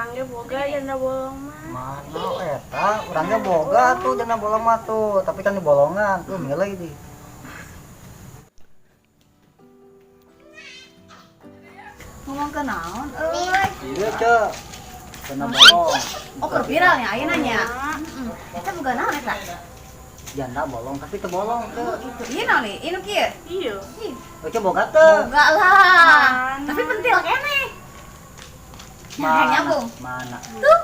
orangnya boga janda bolong mah. Mana eta orangnya boga tuh janda bolong mah tuh, tapi kan di bolongan tuh milih di. Ngomong ke naon Iya cek janda bolong. oh keur viral nya ayeuna nya eta bukan naon eta Janda bolong tapi teu bolong tuh. itu ieu naon nih inu kieu Iya. Oke boga tuh. boga lah tapi pentil keneh Mana? nyambung Mana? tuh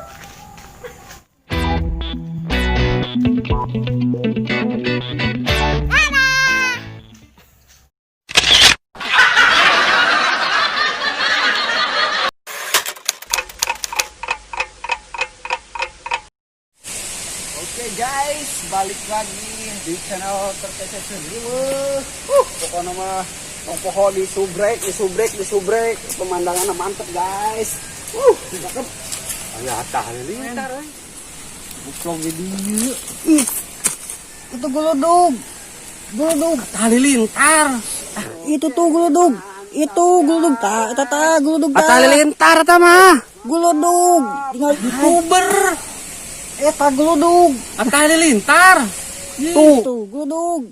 Oke guys, balik lagi di channel Terkece Serius. Pokoknya mah pohon di subrek, pemandangannya mantep guys. Cakep. Ayo atah halilintar. Buklong di dieu. Itu geludug. Halilintar. Itu tuh geludug. Itu geludug ta, eta ta geludug ta. Halilintar eta mah. Geludug. Tinggal YouTuber. Eta geludug. Ata halilintar. Tuh geludug.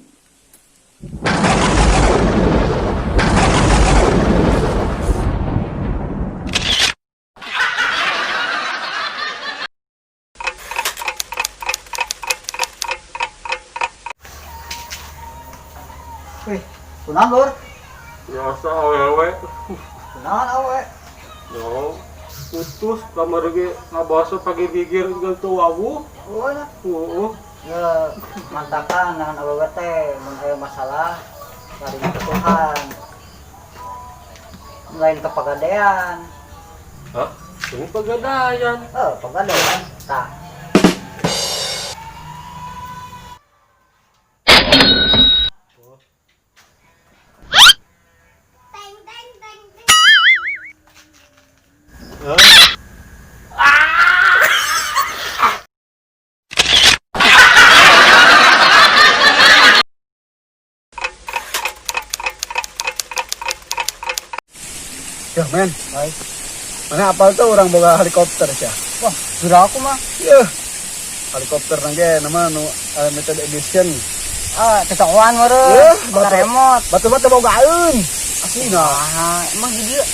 Wih, kunaon lur? Biasa awewe. Kunaon awe? Yo, putus kamar ge ngabasa pagi gigir jeung teu wawu. Oh ya. Ya, mantakan dengan awewe teh mun aya masalah cari ke Tuhan. Lain ke Pegadaian. Hah? Ini Pegadaian. Pegadaian. Tah. Ya men, Baik. mana apal tuh orang boga helikopter sih. Wah, sudah aku mah. Ya. Helikopter nangge nama nu limited edition. Kecoan meureun. Pakai remote. Batu-batu bogaeun. Aslina. Ah, emang di dieu.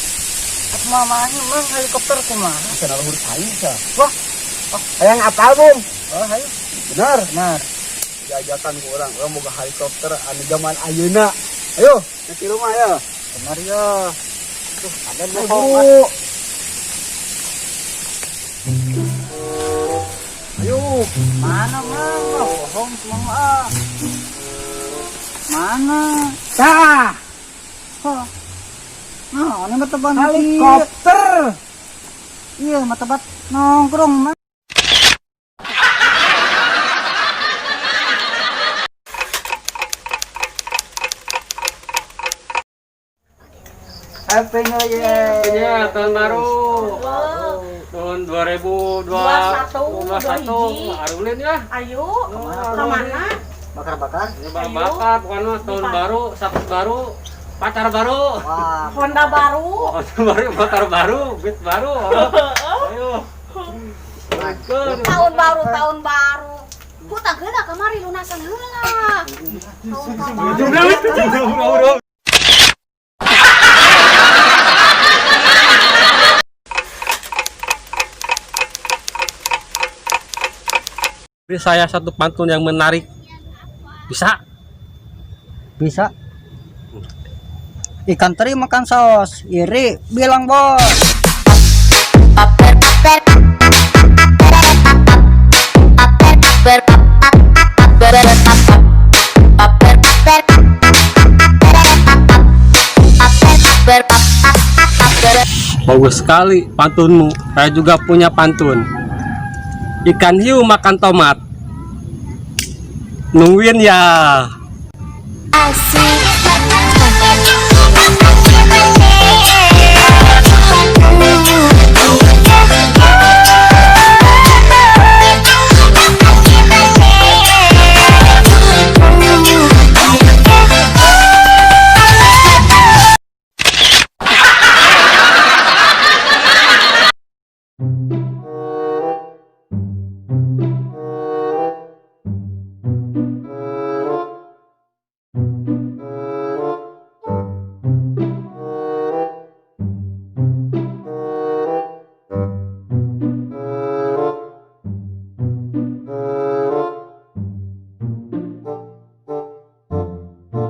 Atuh mah emang helikopter kumaha? Cenah luhur saing sih. Wah, Hayang apal, Bung? ayo. Benar. Benar. Diajakan ku orang boga helikopter anu zaman ayeuna. Ayo, ke rumah ya. Benar ya. Tuh, ada Ayo, bohong. buru. Ayo. Mana mang? Bohong semua mah. Mana? Tah. Hah. Nah, ini mah teban Helikopter. Iya, mah tebat nongkrong mah. Happy New Year. Ya, tahun baru. Tahun 2021. Arulin ya. Ayo, kemana? Bakar-bakar. Bakar pokoknya tahun baru, satu baru, pacar baru. Wah, Honda baru. Motor baru, beat baru. Ayo. tahun baru hutang heula kamari lunasan heula tahun baru Beri saya satu pantun yang menarik. Bisa? bisa. Ikan teri makan saus, iri bilang bos. Bagus sekali pantunmu. Saya juga punya pantun. Ikan hiu makan tomat. Nungguin ya. asik